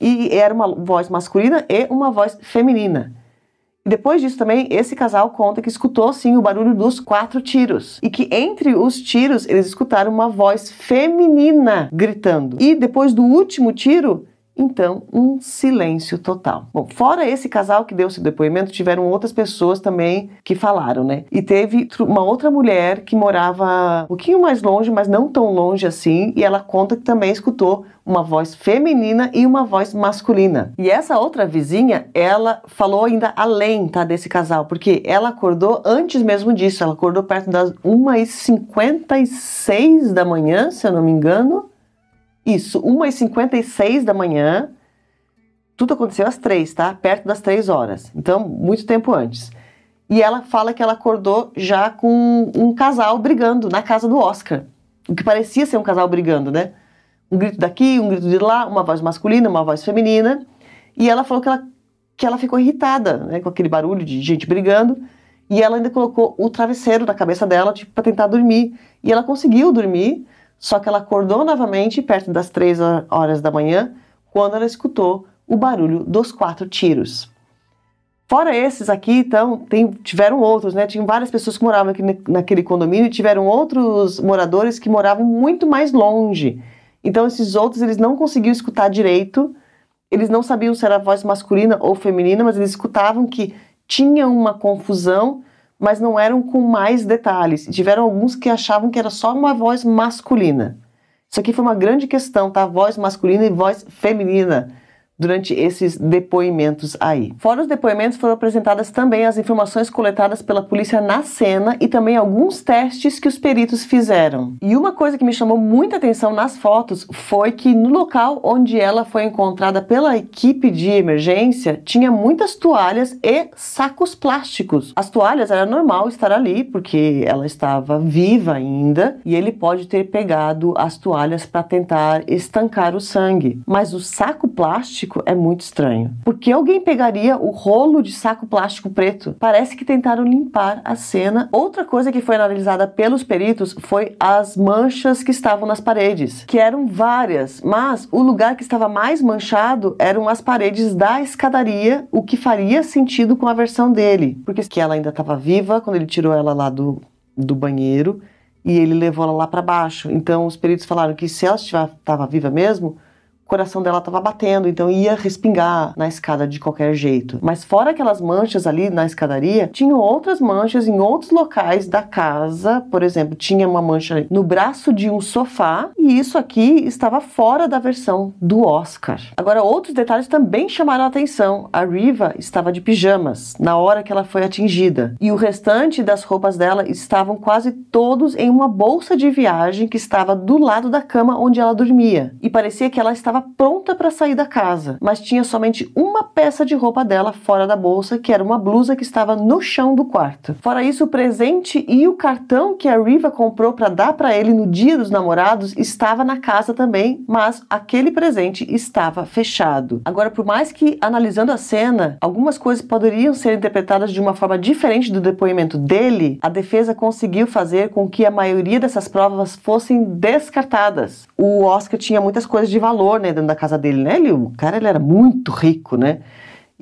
e era uma voz masculina e uma voz feminina. E depois disso também, esse casal conta que escutou sim o barulho dos 4 tiros. E que entre os tiros, eles escutaram uma voz feminina gritando. E depois do último tiro, então, um silêncio total. Bom, fora esse casal que deu seu depoimento, tiveram outras pessoas também que falaram, né? E teve uma outra mulher que morava um pouquinho mais longe, mas não tão longe assim, e ela conta que também escutou uma voz feminina e uma voz masculina. E essa outra vizinha, ela falou ainda além, tá, desse casal, porque ela acordou antes mesmo disso, ela acordou perto das 1h56 da manhã, se eu não me engano. Isso, 1h56 da manhã, tudo aconteceu às 3, tá? Perto das 3 horas, então muito tempo antes. E ela fala que ela acordou já com um casal brigando na casa do Oscar. O que parecia ser um casal brigando, né? Um grito daqui, um grito de lá, uma voz masculina, uma voz feminina. E ela falou que ela ficou irritada, né, com aquele barulho de gente brigando. E ela ainda colocou o travesseiro na cabeça dela, tipo, para tentar dormir. E ela conseguiu dormir, só que ela acordou novamente perto das 3 horas da manhã, quando ela escutou o barulho dos 4 tiros. Fora esses aqui, então, tiveram outros, né? Tinham várias pessoas que moravam aqui naquele condomínio e tiveram outros moradores que moravam muito mais longe. Então, esses outros, eles não conseguiam escutar direito, eles não sabiam se era voz masculina ou feminina, mas eles escutavam que tinha uma confusão, mas não eram com mais detalhes. E tiveram alguns que achavam que era só uma voz masculina. Isso aqui foi uma grande questão, tá? Voz masculina e voz feminina durante esses depoimentos aí. Fora os depoimentos, foram apresentadas também as informações coletadas pela polícia na cena e também alguns testes que os peritos fizeram. E uma coisa que me chamou muita atenção nas fotos foi que no local onde ela foi encontrada pela equipe de emergência, tinha muitas toalhas e sacos plásticos. As toalhas era normal estar ali, porque ela estava viva ainda, e ele pode ter pegado as toalhas para tentar estancar o sangue. Mas o saco plástico é muito estranho. Por que alguém pegaria o rolo de saco plástico preto? Parece que tentaram limpar a cena. Outra coisa que foi analisada pelos peritos foi as manchas que estavam nas paredes, que eram várias, mas o lugar que estava mais manchado eram as paredes da escadaria, o que faria sentido com a versão dele, porque que ela ainda estava viva quando ele tirou ela lá do banheiro e ele levou ela lá para baixo. Então os peritos falaram que se ela estava viva mesmo, o coração dela estava batendo, então ia respingar na escada de qualquer jeito. Mas fora aquelas manchas ali na escadaria, tinham outras manchas em outros locais da casa. Por exemplo, tinha uma mancha no braço de um sofá, e isso aqui estava fora da versão do Oscar. Agora, outros detalhes também chamaram a atenção. A Riva estava de pijamas na hora que ela foi atingida, e o restante das roupas dela estavam quase todos em uma bolsa de viagem que estava do lado da cama onde ela dormia, e parecia que ela estava pronta para sair da casa, mas tinha somente uma peça de roupa dela fora da bolsa, que era uma blusa que estava no chão do quarto. Fora isso, o presente e o cartão que a Riva comprou para dar para ele no Dia dos Namorados estava na casa também, mas aquele presente estava fechado. Agora, por mais que analisando a cena, algumas coisas poderiam ser interpretadas de uma forma diferente do depoimento dele, a defesa conseguiu fazer com que a maioria dessas provas fossem descartadas. O Oscar tinha muitas coisas de valor, né, dentro da casa dele, né? O cara, ele era muito rico, né?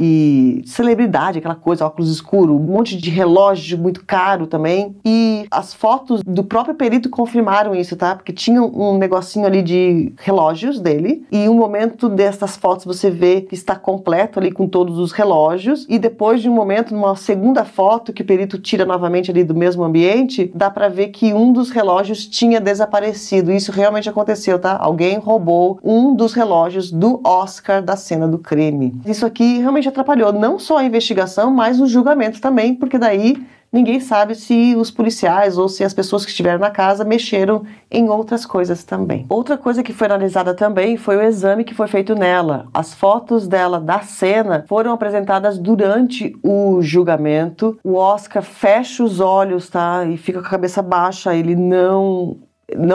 E celebridade, aquela coisa, óculos escuros, um monte de relógio muito caro também. E as fotos do próprio perito confirmaram isso, tá? Porque tinha um negocinho ali de relógios dele, e um momento dessas fotos você vê que está completo ali com todos os relógios, e depois de um momento, numa segunda foto que o perito tira novamente ali do mesmo ambiente, dá pra ver que um dos relógios tinha desaparecido. Isso realmente aconteceu, tá? Alguém roubou um dos relógios do Oscar da cena do crime. Isso aqui realmente atrapalhou não só a investigação, mas o julgamento também, porque daí ninguém sabe se os policiais ou se as pessoas que estiveram na casa mexeram em outras coisas também. Outra coisa que foi analisada também foi o exame que foi feito nela. As fotos dela da cena foram apresentadas durante o julgamento. O Oscar fecha os olhos, tá? E fica com a cabeça baixa, ele não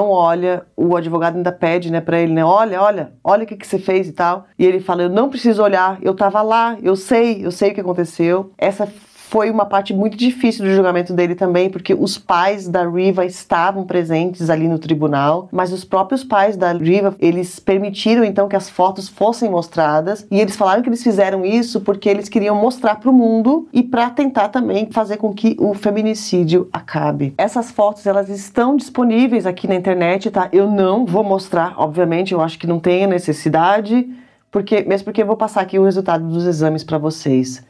olha, o advogado ainda pede, né, pra ele, né, olha o que você fez e tal, e ele fala, eu não preciso olhar, eu tava lá, eu sei o que aconteceu. Essa foi uma parte muito difícil do julgamento dele também, porque os pais da Riva estavam presentes ali no tribunal, mas os próprios pais da Riva, eles permitiram então que as fotos fossem mostradas, e eles falaram que eles fizeram isso porque eles queriam mostrar para o mundo e para tentar também fazer com que o feminicídio acabe. Essas fotos, elas estão disponíveis aqui na internet, tá? Eu não vou mostrar, obviamente, eu acho que não tem a necessidade, mesmo porque eu vou passar aqui o resultado dos exames para vocês.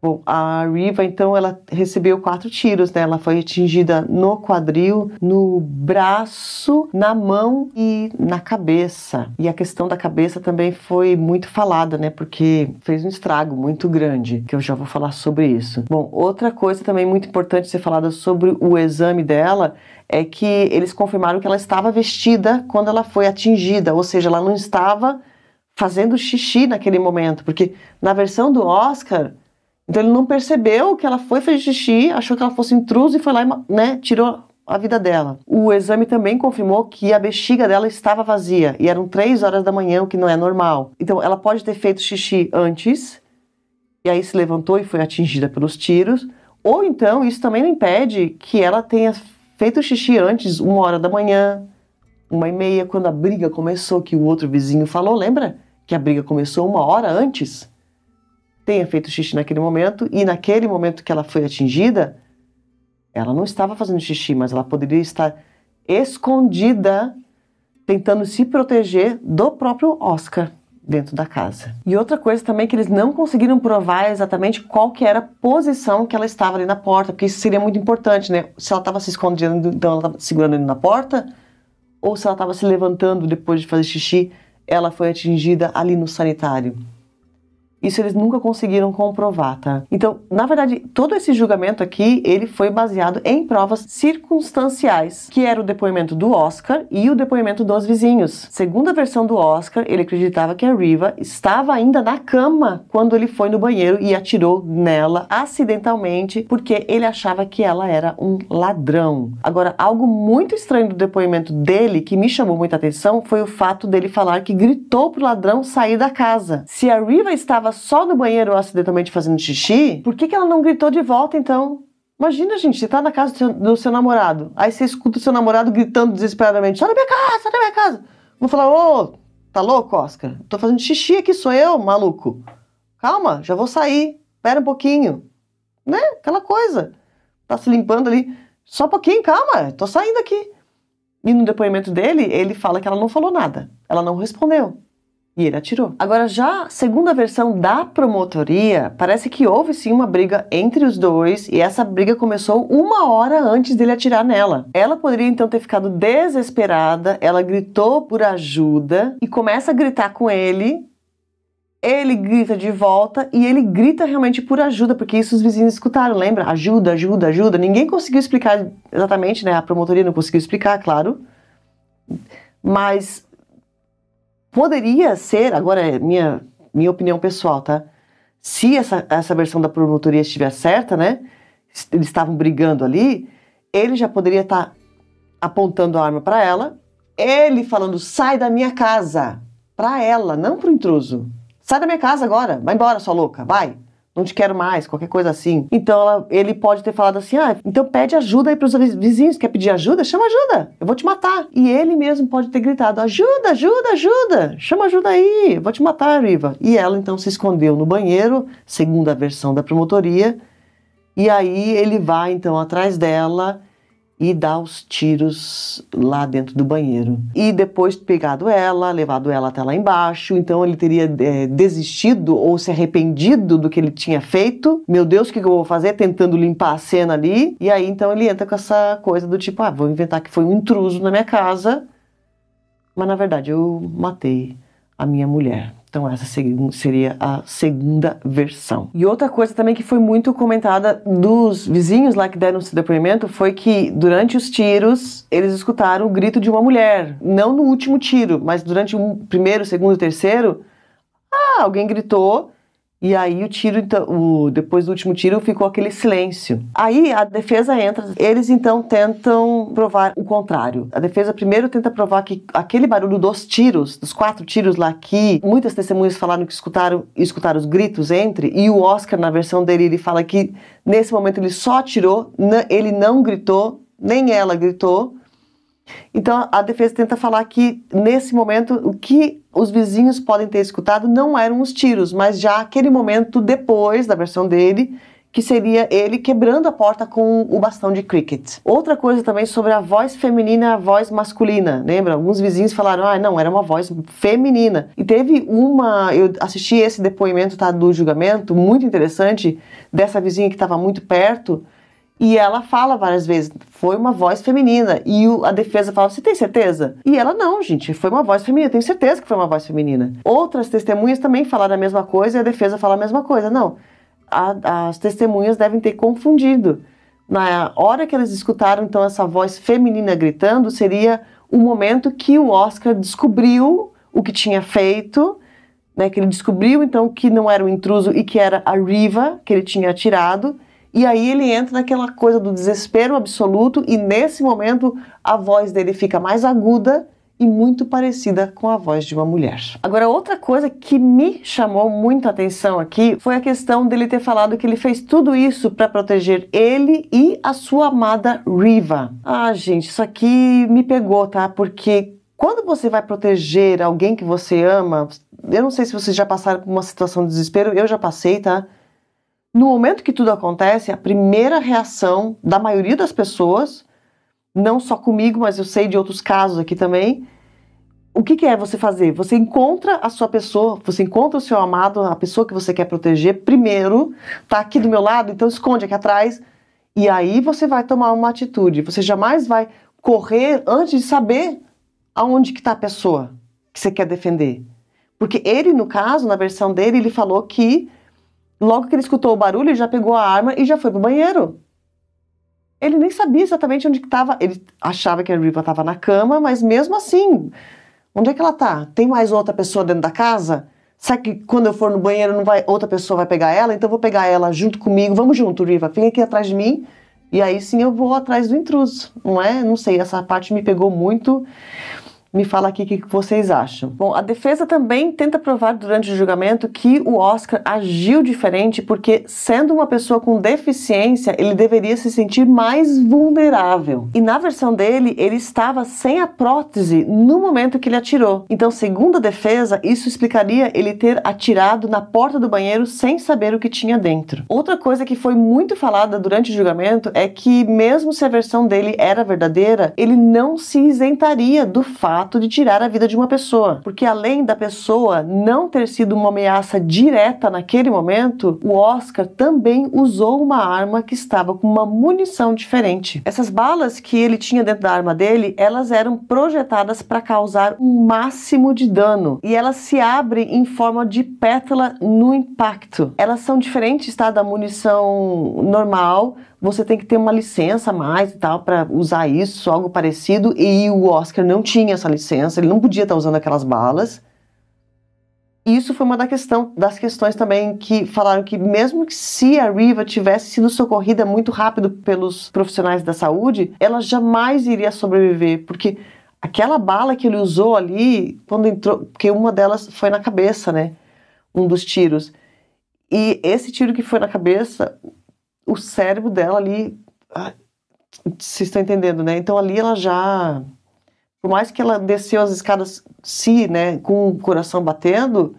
Bom, a Riva, então, ela recebeu 4 tiros, né? Ela foi atingida no quadril, no braço, na mão e na cabeça. E a questão da cabeça também foi muito falada, né? Porque fez um estrago muito grande, que eu já vou falar sobre isso. Bom, outra coisa também muito importante ser falada sobre o exame dela é que eles confirmaram que ela estava vestida quando ela foi atingida, ou seja, ela não estava fazendo xixi naquele momento, porque na versão do Oscar, Então ele não percebeu que ela foi fazer xixi, achou que ela fosse intruso e foi lá e, né, tirou a vida dela. O exame também confirmou que a bexiga dela estava vazia e eram 3 horas da manhã, o que não é normal. Então ela pode ter feito xixi antes e aí se levantou e foi atingida pelos tiros, ou então isso também não impede que ela tenha feito xixi antes, 1 hora da manhã, 1h30, quando a briga começou, que o outro vizinho falou, lembra? Que a briga começou 1 hora antes? Tenha feito xixi naquele momento, e naquele momento que ela foi atingida, ela não estava fazendo xixi, mas ela poderia estar escondida, tentando se proteger do próprio Oscar dentro da casa. E outra coisa também que eles não conseguiram provar exatamente qual que era a posição que ela estava ali na porta, porque isso seria muito importante, né? Se ela estava se escondendo, então ela estava segurando ele na porta, ou se ela estava se levantando depois de fazer xixi, ela foi atingida ali no sanitário. Isso eles nunca conseguiram comprovar, tá? Então, na verdade, todo esse julgamento aqui, ele foi baseado em provas circunstanciais, que era o depoimento do Oscar e o depoimento dos vizinhos. Segundo a versão do Oscar, ele acreditava que a Riva estava ainda na cama quando ele foi no banheiro e atirou nela acidentalmente, porque ele achava que ela era um ladrão. Agora, algo muito estranho do depoimento dele, que me chamou muita atenção, foi o fato dele falar que gritou pro ladrão sair da casa. Se a Riva estava só no banheiro acidentalmente fazendo xixi, por que ela não gritou de volta então? Imagina, gente, você tá na casa do seu namorado, aí você escuta o seu namorado gritando desesperadamente, sai da minha casa, sai da minha casa. Vou falar, ô, tá louco, Oscar? Tô fazendo xixi aqui, sou eu, maluco. Calma, já vou sair, espera um pouquinho. Né? Aquela coisa. Tá se limpando ali, só um pouquinho, calma, tô saindo aqui. E no depoimento dele, ele fala que ela não falou nada, ela não respondeu. E ele atirou. Agora, já segundo a versão da promotoria, parece que houve sim uma briga entre os dois e essa briga começou 1 hora antes dele atirar nela. Ela poderia então ter ficado desesperada, ela gritou por ajuda e começa a gritar com ele. Ele grita de volta e ele grita realmente por ajuda, porque isso os vizinhos escutaram, lembra? Ajuda, ajuda, ajuda. Ninguém conseguiu explicar exatamente, né? A promotoria não conseguiu explicar, claro. Mas poderia ser, agora é minha opinião pessoal, tá? Se essa versão da promotoria estiver certa, né? Eles estavam brigando ali, ele já poderia estar apontando a arma para ela, ele falando, sai da minha casa, para ela, não pro intruso. Sai da minha casa agora, vai embora, sua louca, vai. Não te quero mais, qualquer coisa assim. Então ele pode ter falado assim, então pede ajuda aí pros vizinhos, quer pedir ajuda? Chama ajuda, eu vou te matar. E ele mesmo pode ter gritado, ajuda, ajuda, ajuda, chama ajuda aí, eu vou te matar, Riva. E ela então se escondeu no banheiro, segundo a versão da promotoria, e aí ele vai então atrás dela e dá os tiros lá dentro do banheiro. E depois pegado ela, levado ela até lá embaixo, então ele teria desistido ou se arrependido do que ele tinha feito. Meu Deus, o que eu vou fazer? Tentando limpar a cena ali. E aí então ele entra com essa coisa do tipo, vou inventar que foi um intruso na minha casa, mas na verdade eu matei a minha mulher. Então essa seria a segunda versão. E outra coisa também que foi muito comentada dos vizinhos lá que deram esse depoimento foi que durante os tiros eles escutaram o grito de uma mulher. Não no último tiro, mas durante o primeiro, segundo e terceiro, alguém gritou. E aí o tiro, então, depois do último tiro, ficou aquele silêncio. Aí a defesa entra, eles então tentam provar o contrário. A defesa primeiro tenta provar que aquele barulho dos tiros, dos 4 tiros lá que muitas testemunhas falaram que escutaram os gritos entre, e o Oscar, na versão dele, ele fala que nesse momento ele só atirou, ele não gritou, nem ela gritou. Então a defesa tenta falar que nesse momento o que os vizinhos podem ter escutado não eram os tiros, mas já aquele momento depois da versão dele, que seria ele quebrando a porta com o bastão de cricket. Outra coisa também sobre a voz feminina e a voz masculina, lembra? Alguns vizinhos falaram, não, era uma voz feminina. E teve eu assisti esse depoimento, tá, do julgamento, muito interessante, dessa vizinha que estava muito perto. E ela fala várias vezes, foi uma voz feminina. E a defesa fala, você tem certeza? E ela, não, gente, foi uma voz feminina, tenho certeza que foi uma voz feminina. Outras testemunhas também falaram a mesma coisa e a defesa fala a mesma coisa. Não, as testemunhas devem ter confundido. Na hora que elas escutaram, então, essa voz feminina gritando, seria o momento que o Oscar descobriu o que tinha feito, né, que ele descobriu então que não era um intruso e que era a Riva que ele tinha atirado, e aí ele entra naquela coisa do desespero absoluto, e nesse momento a voz dele fica mais aguda e muito parecida com a voz de uma mulher. Agora, outra coisa que me chamou muita atenção aqui foi a questão dele ter falado que ele fez tudo isso para proteger ele e a sua amada Riva. Ah, gente, isso aqui me pegou, tá? Porque quando você vai proteger alguém que você ama, eu não sei se vocês já passaram por uma situação de desespero, eu já passei, tá? No momento que tudo acontece, a primeira reação da maioria das pessoas, não só comigo, mas eu sei de outros casos aqui também, o que é você fazer? Você encontra a sua pessoa, você encontra o seu amado, a pessoa que você quer proteger, primeiro, tá aqui do meu lado, então esconde aqui atrás, e aí você vai tomar uma atitude. Você jamais vai correr antes de saber aonde que está a pessoa que você quer defender. Porque ele, no caso, na versão dele, ele falou que logo que ele escutou o barulho, ele já pegou a arma e já foi pro banheiro. Ele nem sabia exatamente onde que estava. Ele achava que a Riva estava na cama, mas mesmo assim, onde é que ela tá? Tem mais outra pessoa dentro da casa? Será que quando eu for no banheiro outra pessoa vai pegar ela? Então eu vou pegar ela junto comigo. Vamos junto, Riva. Vem aqui atrás de mim. E aí sim eu vou atrás do intruso, não é? Não sei, essa parte me pegou muito. Me fala aqui o que vocês acham. Bom, a defesa também tenta provar durante o julgamento que o Oscar agiu diferente porque, sendo uma pessoa com deficiência, ele deveria se sentir mais vulnerável. E na versão dele, ele estava sem a prótese no momento que ele atirou. Então, segundo a defesa, isso explicaria ele ter atirado na porta do banheiro sem saber o que tinha dentro. Outra coisa que foi muito falada durante o julgamento é que, mesmo se a versão dele era verdadeira, ele não se isentaria do fato de tirar a vida de uma pessoa, porque além da pessoa não ter sido uma ameaça direta naquele momento, o Oscar também usou uma arma que estava com uma munição diferente. Essas balas que ele tinha dentro da arma dele, elas eram projetadas para causar um máximo de dano, e elas se abrem em forma de pétala no impacto. Elas são diferentes, tá, da munição normal. Você tem que ter uma licença a mais e tal para usar isso, algo parecido, e o Oscar não tinha essa licença, ele não podia estar usando aquelas balas. E isso foi uma das questões também que falaram que mesmo que se a Riva tivesse sido socorrida muito rápido pelos profissionais da saúde, ela jamais iria sobreviver, porque aquela bala que ele usou ali, quando entrou, porque uma delas foi na cabeça, né, um dos tiros, e esse tiro que foi na cabeça, o cérebro dela ali, vocês estão entendendo, né? Então ali ela já, por mais que ela desceu as escadas, né, com o coração batendo,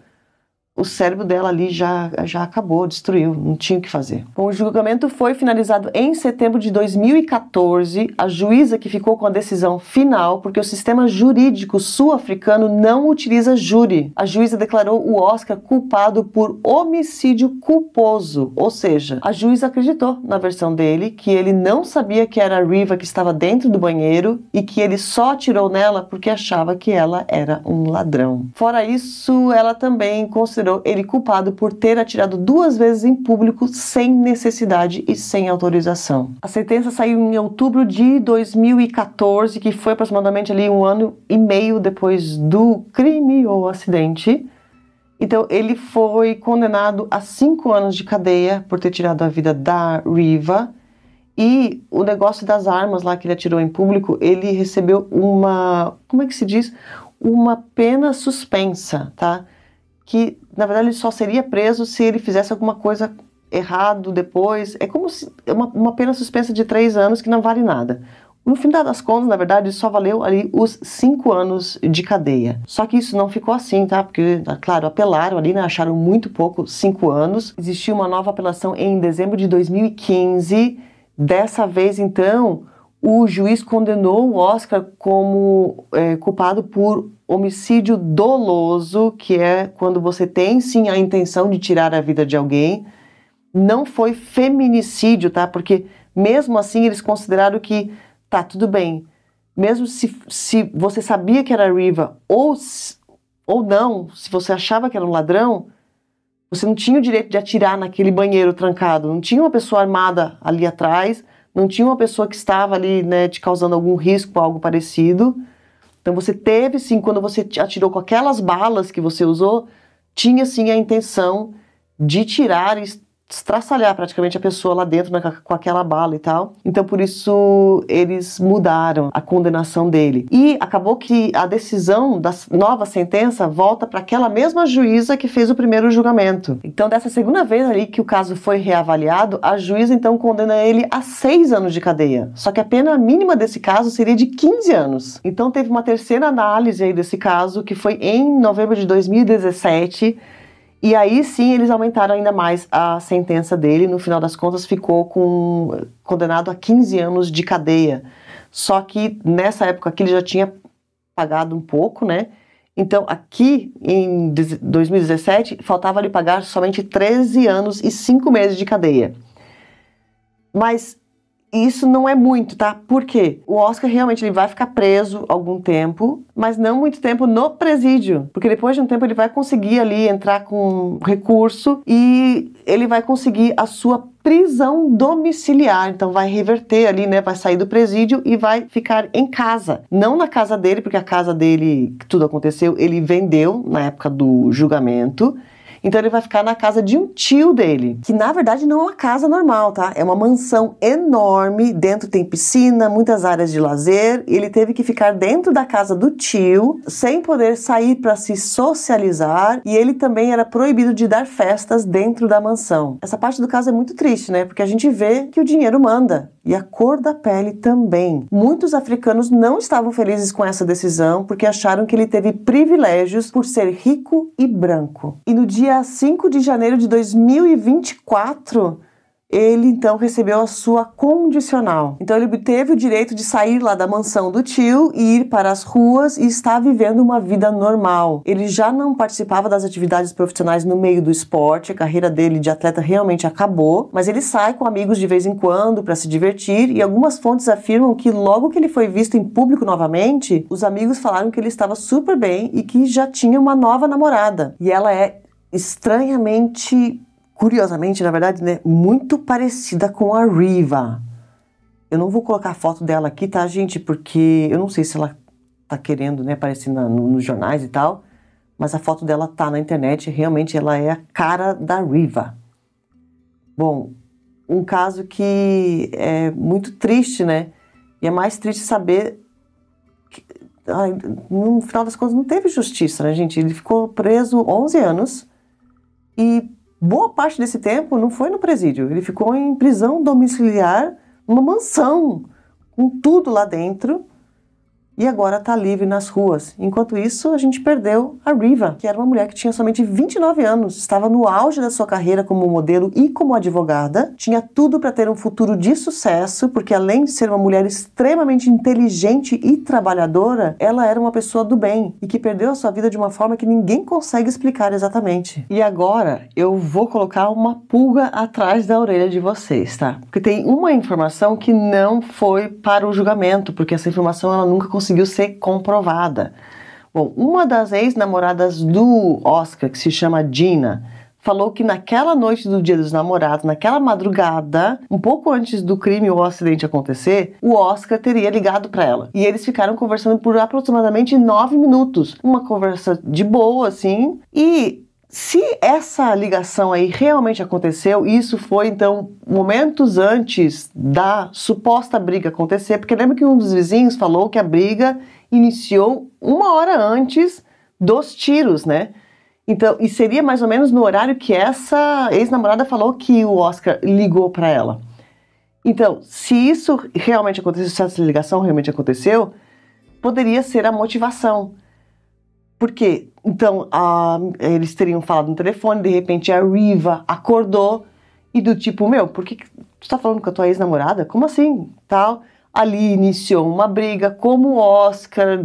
o cérebro dela ali já acabou, destruiu, não tinha o que fazer. Bom, o julgamento foi finalizado em setembro de 2014. A juíza que ficou com a decisão final, porque o sistema jurídico sul-africano não utiliza júri. A juíza declarou o Oscar culpado por homicídio culposo, ou seja, a juíza acreditou na versão dele, que ele não sabia que era a Riva que estava dentro do banheiro e que ele só atirou nela porque achava que ela era um ladrão. Fora isso, ela também considerou ele culpado por ter atirado 2 vezes em público sem necessidade e sem autorização. A sentença saiu em outubro de 2014, que foi aproximadamente ali 1 ano e meio depois do crime ou acidente. Então ele foi condenado a 5 anos de cadeia por ter tirado a vida da Riva. E o negócio das armas lá que ele atirou em público, ele recebeu uma, como é que se diz? Uma pena suspensa, tá? Que, na verdade, ele só seria preso se ele fizesse alguma coisa errado depois. É como se uma pena suspensa de 3 anos que não vale nada. No fim das contas, na verdade, só valeu ali os 5 anos de cadeia. Só que isso não ficou assim, tá? Porque, claro, apelaram ali, né? Acharam muito pouco, 5 anos. Existiu uma nova apelação em dezembro de 2015. Dessa vez, então, o juiz condenou o Oscar como culpado por homicídio doloso, que é quando você tem sim a intenção de tirar a vida de alguém. Não foi feminicídio, tá? Porque mesmo assim eles consideraram que tá tudo bem. Mesmo se você sabia que era a Riva ou não, se você achava que era um ladrão, você não tinha o direito de atirar naquele banheiro trancado. Não tinha uma pessoa armada ali atrás, não tinha uma pessoa que estava ali, né, te causando algum risco ou algo parecido. Então você teve sim, quando você atirou com aquelas balas que você usou, tinha sim a intenção de tirar e estraçalhar praticamente a pessoa lá dentro, né, com aquela bala e tal. Então por isso eles mudaram a condenação dele. E acabou que a decisão da nova sentença volta para aquela mesma juíza que fez o primeiro julgamento. Então dessa segunda vez ali que o caso foi reavaliado, a juíza então condena ele a 6 anos de cadeia. Só que a pena mínima desse caso seria de 15 anos. Então teve uma terceira análise aí desse caso, que foi em novembro de 2017, e aí sim eles aumentaram ainda mais a sentença dele. No final das contas ficou condenado a 15 anos de cadeia. Só que nessa época aqui ele já tinha pagado um pouco, né? Então aqui em 2017 faltava ele pagar somente 13 anos e 5 meses de cadeia. Mas isso não é muito, tá? Por quê? O Oscar realmente ele vai ficar preso algum tempo, mas não muito tempo no presídio, porque depois de um tempo ele vai conseguir ali entrar com recurso e ele vai conseguir a sua prisão domiciliar. Então vai reverter ali, né? Vai sair do presídio e vai ficar em casa. Não na casa dele, porque a casa dele, tudo aconteceu, ele vendeu na época do julgamento. Então ele vai ficar na casa de um tio dele, que na verdade não é uma casa normal, tá? É uma mansão enorme, dentro tem piscina, muitas áreas de lazer. Ele teve que ficar dentro da casa do tio, sem poder sair para se socializar, e ele também era proibido de dar festas dentro da mansão. Essa parte do caso é muito triste, né? Porque a gente vê que o dinheiro manda. E a cor da pele também. Muitos africanos não estavam felizes com essa decisão porque acharam que ele teve privilégios por ser rico e branco. E no dia 5 de janeiro de 2024, ele então recebeu a sua condicional. Então ele obteve o direito de sair lá da mansão do tio e ir para as ruas e está vivendo uma vida normal. Ele já não participava das atividades profissionais no meio do esporte, a carreira dele de atleta realmente acabou, mas ele sai com amigos de vez em quando para se divertir, e algumas fontes afirmam que logo que ele foi visto em público novamente, os amigos falaram que ele estava super bem e que já tinha uma nova namorada. E ela é curiosamente, na verdade, né, muito parecida com a Riva. Eu não vou colocar a foto dela aqui, tá, gente? Porque eu não sei se ela tá querendo, né, aparecer nos jornais e tal, mas a foto dela tá na internet, realmente ela é a cara da Riva. Bom, um caso que é muito triste, né? E é mais triste saber que, no final das contas, não teve justiça, né, gente? Ele ficou preso 11 anos e boa parte desse tempo não foi no presídio, ele ficou em prisão domiciliar, numa mansão, com tudo lá dentro, e agora está livre nas ruas. Enquanto isso, a gente perdeu a Riva, que era uma mulher que tinha somente 29 anos, estava no auge da sua carreira como modelo e como advogada, tinha tudo para ter um futuro de sucesso, porque além de ser uma mulher extremamente inteligente e trabalhadora, ela era uma pessoa do bem, e que perdeu a sua vida de uma forma que ninguém consegue explicar exatamente. E agora, eu vou colocar uma pulga atrás da orelha de vocês, tá? Porque tem uma informação que não foi para o julgamento, porque essa informação ela nunca conseguiu ser comprovada. Bom, uma das ex-namoradas do Oscar, que se chama Gina, falou que naquela noite do Dia dos Namorados, naquela madrugada, um pouco antes do crime ou acidente acontecer, o Oscar teria ligado para ela. E eles ficaram conversando por aproximadamente 9 minutos. Uma conversa de boa, assim. E se essa ligação aí realmente aconteceu, isso foi então momentos antes da suposta briga acontecer, porque lembra que um dos vizinhos falou que a briga iniciou 1 hora antes dos tiros, né? Então, e seria mais ou menos no horário que essa ex-namorada falou que o Oscar ligou para ela. Então, se isso realmente aconteceu, se essa ligação realmente aconteceu, poderia ser a motivação. Por quê? Então, eles teriam falado no telefone, de repente a Riva acordou e do tipo, meu, por que tu tá falando com a tua ex-namorada? Como assim? Tal. Ali iniciou uma briga, como o Oscar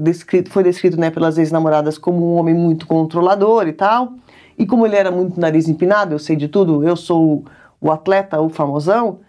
foi descrito, né, pelas ex-namoradas como um homem muito controlador e tal. E como ele era muito nariz empinado, eu sei de tudo, eu sou o atleta, o famosão,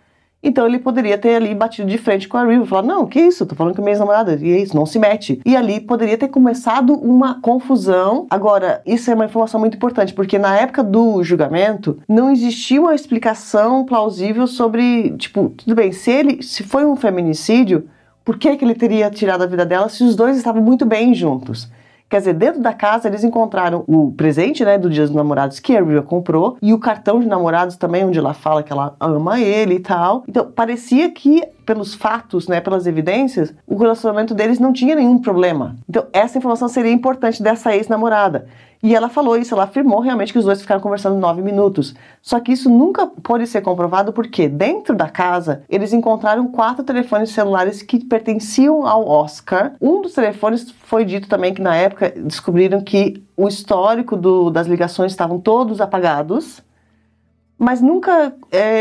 então ele poderia ter ali batido de frente com a Riva e falar, não, que isso, tô falando com a minha ex-namorada, e é isso, não se mete. E ali poderia ter começado uma confusão. Agora, isso é uma informação muito importante, porque na época do julgamento, não existia uma explicação plausível sobre, tipo, tudo bem, se foi um feminicídio, por que ele teria tirado a vida dela se os dois estavam muito bem juntos? Quer dizer, dentro da casa eles encontraram o presente, né, do Dia dos Namorados que a Rhea comprou e o cartão de namorados também, onde ela fala que ela ama ele e tal. Então, parecia que, pelos fatos, né, pelas evidências, o relacionamento deles não tinha nenhum problema. Então, essa informação seria importante dessa ex-namorada. E ela falou isso, ela afirmou realmente que os dois ficaram conversando 9 minutos. Só que isso nunca pode ser comprovado porque dentro da casa eles encontraram 4 telefones celulares que pertenciam ao Oscar. Um dos telefones foi dito também que na época descobriram que o histórico das ligações estavam todos apagados. Mas nunca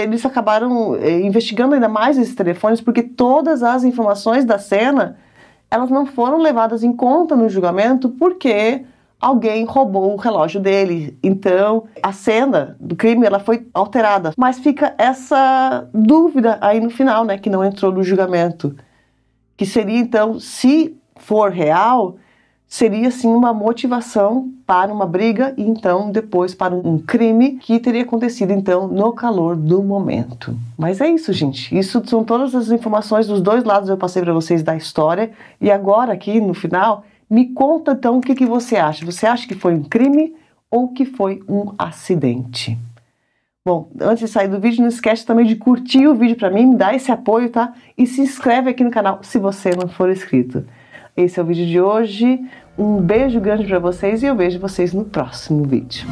eles acabaram investigando ainda mais esses telefones porque todas as informações da cena elas não foram levadas em conta no julgamento porque alguém roubou o relógio dele. Então, a cena do crime ela foi alterada. Mas fica essa dúvida aí no final, né, que não entrou no julgamento. Que seria, então, se for real, seria, sim, uma motivação para uma briga e, então, depois para um crime que teria acontecido, então, no calor do momento. Mas é isso, gente. Isso são todas as informações dos dois lados eu passei para vocês da história. E agora, aqui, no final, me conta, então, o que você acha. Você acha que foi um crime ou que foi um acidente? Bom, antes de sair do vídeo, não esquece também de curtir o vídeo para mim, me dá esse apoio, tá? E se inscreve aqui no canal se você não for inscrito. Esse é o vídeo de hoje. Um beijo grande para vocês e eu vejo vocês no próximo vídeo.